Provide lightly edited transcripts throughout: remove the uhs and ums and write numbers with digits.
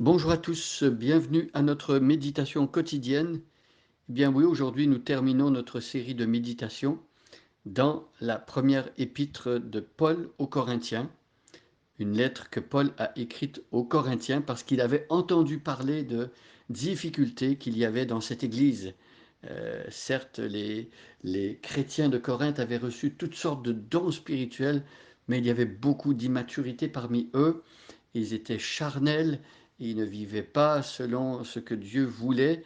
Bonjour à tous, bienvenue à notre méditation quotidienne. Eh bien oui, aujourd'hui nous terminons notre série de méditations dans la première épître de Paul aux Corinthiens, une lettre que Paul a écrite aux Corinthiens parce qu'il avait entendu parler de difficultés qu'il y avait dans cette église. Certes, les chrétiens de Corinthe avaient reçu toutes sortes de dons spirituels, mais il y avait beaucoup d'immaturité parmi eux. Ils étaient charnels, ils ne vivaient pas selon ce que Dieu voulait.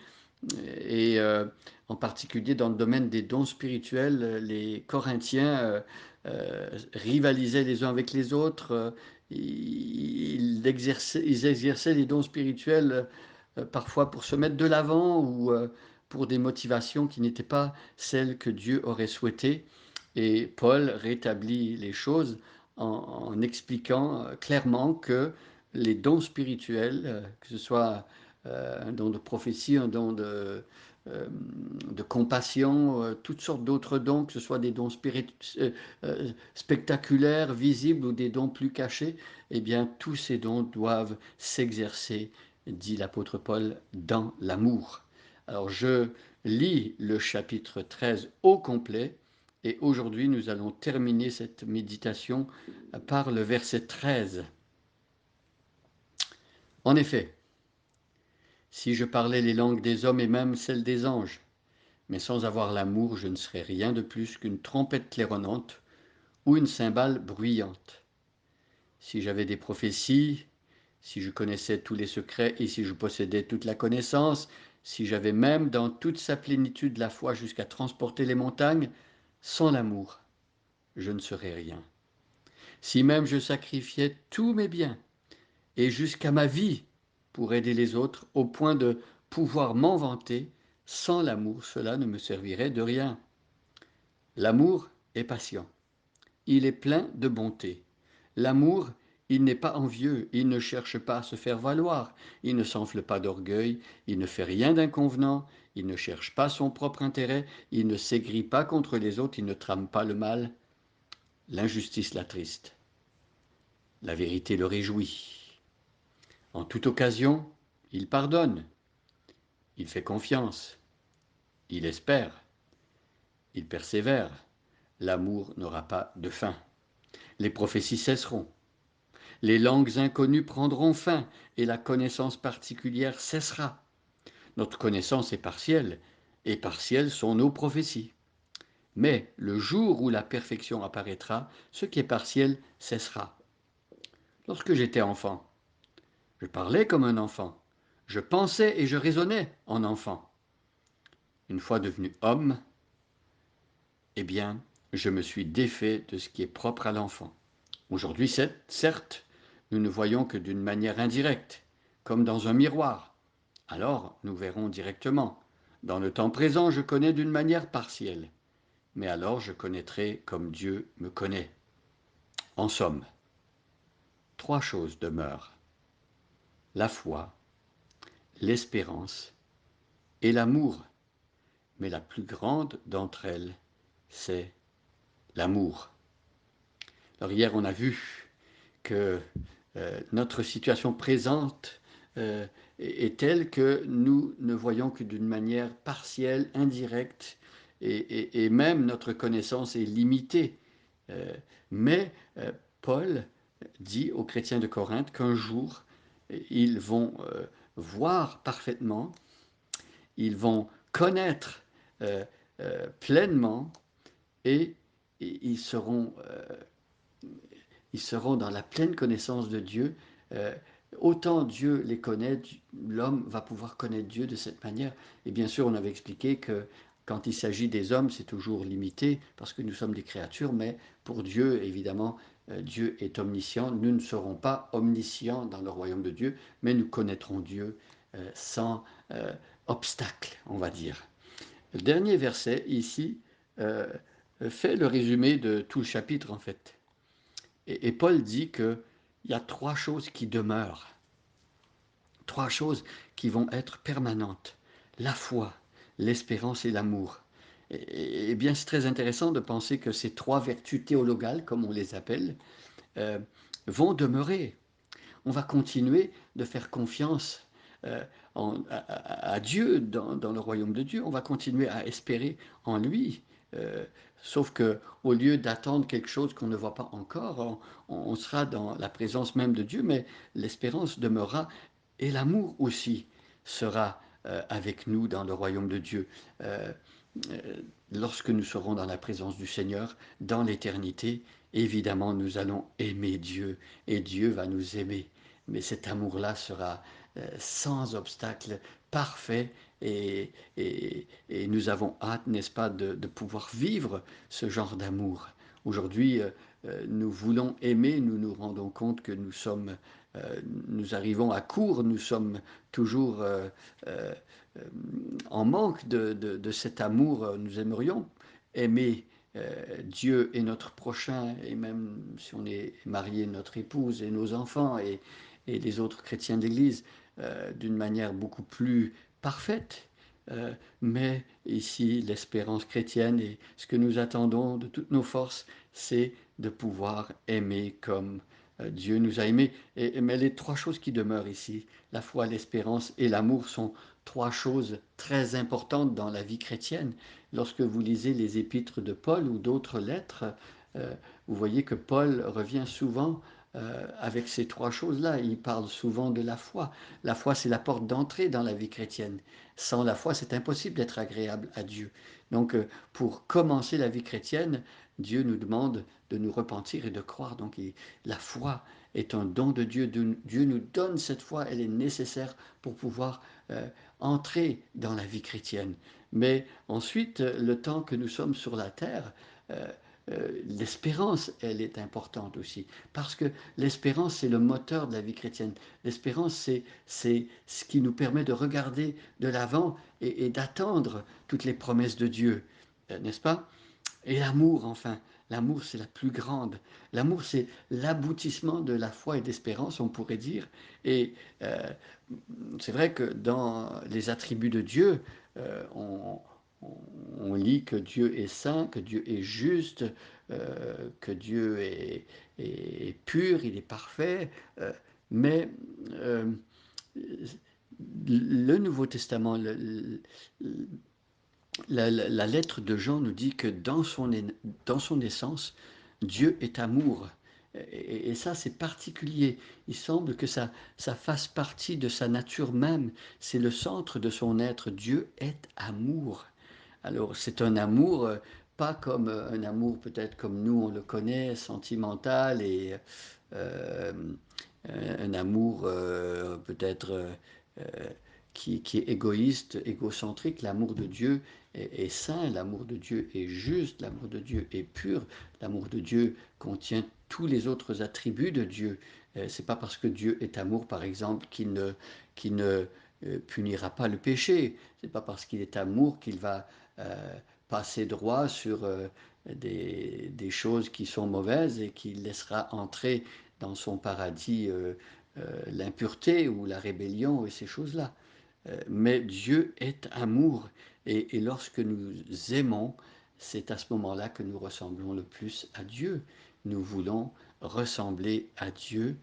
Et en particulier dans le domaine des dons spirituels, les Corinthiens rivalisaient les uns avec les autres. Ils exerçaient les dons spirituels parfois pour se mettre de l'avant ou pour des motivations qui n'étaient pas celles que Dieu aurait souhaitées. Et Paul rétablit les choses en expliquant clairement que les dons spirituels, que ce soit un don de prophétie, un don de compassion, toutes sortes d'autres dons, que ce soit des dons spectaculaires, visibles ou des dons plus cachés, eh bien tous ces dons doivent s'exercer, dit l'apôtre Paul, dans l'amour. Alors je lis le chapitre 13 au complet et aujourd'hui nous allons terminer cette méditation par le verset 13. En effet, si je parlais les langues des hommes et même celles des anges, mais sans avoir l'amour, je ne serais rien de plus qu'une trompette claironnante ou une cymbale bruyante. Si j'avais des prophéties, si je connaissais tous les secrets et si je possédais toute la connaissance, si j'avais même dans toute sa plénitude la foi jusqu'à transporter les montagnes, sans l'amour, je ne serais rien. Si même je sacrifiais tous mes biens et jusqu'à ma vie pour aider les autres, au point de pouvoir m'en vanter, sans l'amour, cela ne me servirait de rien. L'amour est patient, il est plein de bonté. L'amour, il n'est pas envieux, il ne cherche pas à se faire valoir, il ne s'enfle pas d'orgueil, il ne fait rien d'inconvenant, il ne cherche pas son propre intérêt, il ne s'aigrit pas contre les autres, il ne trame pas le mal. L'injustice l'attriste, la vérité le réjouit. En toute occasion, il pardonne, il fait confiance, il espère, il persévère. L'amour n'aura pas de fin. Les prophéties cesseront, les langues inconnues prendront fin et la connaissance particulière cessera. Notre connaissance est partielle, et partielles sont nos prophéties. Mais le jour où la perfection apparaîtra, ce qui est partiel cessera. Lorsque j'étais enfant, je parlais comme un enfant, je pensais et je raisonnais en enfant. Une fois devenu homme, eh bien, je me suis défait de ce qui est propre à l'enfant. Aujourd'hui, certes, nous ne voyons que d'une manière indirecte, comme dans un miroir. Alors, nous verrons directement. Dans le temps présent, je connais d'une manière partielle, mais alors je connaîtrai comme Dieu me connaît. En somme, trois choses demeurent: la foi, l'espérance et l'amour. Mais la plus grande d'entre elles, c'est l'amour. Alors hier, on a vu que notre situation présente est telle que nous ne voyons que d'une manière partielle, indirecte, et même notre connaissance est limitée. Euh, mais Paul dit aux chrétiens de Corinthe qu'un jour, ils vont voir parfaitement, ils vont connaître euh, pleinement, et, et ils seront dans la pleine connaissance de Dieu. Euh, Autant Dieu les connaît, l'homme va pouvoir connaître Dieu de cette manière. Et bien sûr, on avait expliqué que quand il s'agit des hommes, c'est toujours limité parce que nous sommes des créatures, mais pour Dieu, évidemment, Dieu est omniscient. Nous ne serons pas omniscients dans le royaume de Dieu, mais nous connaîtrons Dieu sans obstacle, on va dire. Le dernier verset ici euh, fait le résumé de tout le chapitre en fait. Et Paul dit qu'il y a trois choses qui demeurent, trois choses qui vont être permanentes: la foi, l'espérance et l'amour. Et bien, c'est très intéressant de penser que ces trois vertus théologales, comme on les appelle, euh, vont demeurer. on va continuer de faire confiance à Dieu, dans le royaume de Dieu. On va continuer à espérer en lui. Euh, Sauf que au lieu d'attendre quelque chose qu'on ne voit pas encore, on sera dans la présence même de Dieu, mais l'espérance demeurera et l'amour aussi sera avec nous dans le royaume de Dieu. Euh, Lorsque nous serons dans la présence du Seigneur, dans l'éternité, évidemment, nous allons aimer Dieu et Dieu va nous aimer. Mais cet amour-là sera sans obstacle, parfait, et nous avons hâte, n'est-ce pas, de pouvoir vivre ce genre d'amour. Aujourd'hui, nous voulons aimer, nous nous rendons compte que nous arrivons à court, nous sommes toujours euh, en manque de cet amour. Nous aimerions aimer Dieu et notre prochain, et même si on est marié, notre épouse et nos enfants et les autres chrétiens d'Église, d'une manière beaucoup plus parfaite. Mais ici, l'espérance chrétienne et ce que nous attendons de toutes nos forces, c'est de pouvoir aimer comme Dieu nous a aimés. Mais les trois choses qui demeurent ici, la foi, l'espérance et l'amour, sont trois choses très importantes dans la vie chrétienne. Lorsque vous lisez les épîtres de Paul ou d'autres lettres, euh, vous voyez que Paul revient souvent avec ces trois choses-là. Il parle souvent de la foi. La foi, c'est la porte d'entrée dans la vie chrétienne. Sans la foi, c'est impossible d'être agréable à Dieu. Donc, pour commencer la vie chrétienne, Dieu nous demande de nous repentir et de croire. Donc, la foi est un don de Dieu. Dieu nous donne cette foi. Elle est nécessaire pour pouvoir entrer dans la vie chrétienne. Mais ensuite, le temps que nous sommes sur la terre, euh, l'espérance, elle est importante aussi. Parce que l'espérance, c'est le moteur de la vie chrétienne. L'espérance, c'est ce qui nous permet de regarder de l'avant et d'attendre toutes les promesses de Dieu, n'est-ce pas? Et l'amour, enfin, l'amour, c'est la plus grande. L'amour, c'est l'aboutissement de la foi et d'espérance, on pourrait dire. Et euh, c'est vrai que dans les attributs de Dieu, euh, on, on lit que Dieu est saint, que Dieu est juste, que Dieu est pur, il est parfait. Mais euh, le Nouveau Testament, la lettre de Jean nous dit que dans son essence, Dieu est amour. Et ça, c'est particulier. Il semble que ça fasse partie de sa nature même. C'est le centre de son être. Dieu est amour. Alors, c'est un amour, pas comme un amour peut-être comme nous on le connaît, sentimental et euh, un amour peut-être qui est égoïste, égocentrique. L'amour de Dieu est saint, l'amour de Dieu est juste, l'amour de Dieu est pur, l'amour de Dieu contient tous les autres attributs de Dieu. C'est pas parce que Dieu est amour, par exemple, qu'il ne punira pas le péché. C'est pas parce qu'il est amour qu'il va passer droit sur des choses qui sont mauvaises et qu'il laissera entrer dans son paradis l'impureté ou la rébellion et ces choses-là. Mais Dieu est amour et lorsque nous aimons, c'est à ce moment-là que nous ressemblons le plus à Dieu. Nous voulons ressembler à Dieu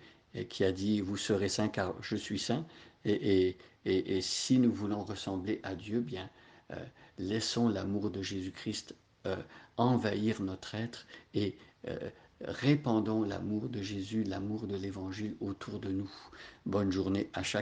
qui a dit vous serez saints car je suis saint. Et, et si nous voulons ressembler à Dieu, bien euh, laissons l'amour de Jésus-Christ euh, envahir notre être et euh, répandons l'amour de Jésus, l'amour de l'Évangile autour de nous. Bonne journée à chacun.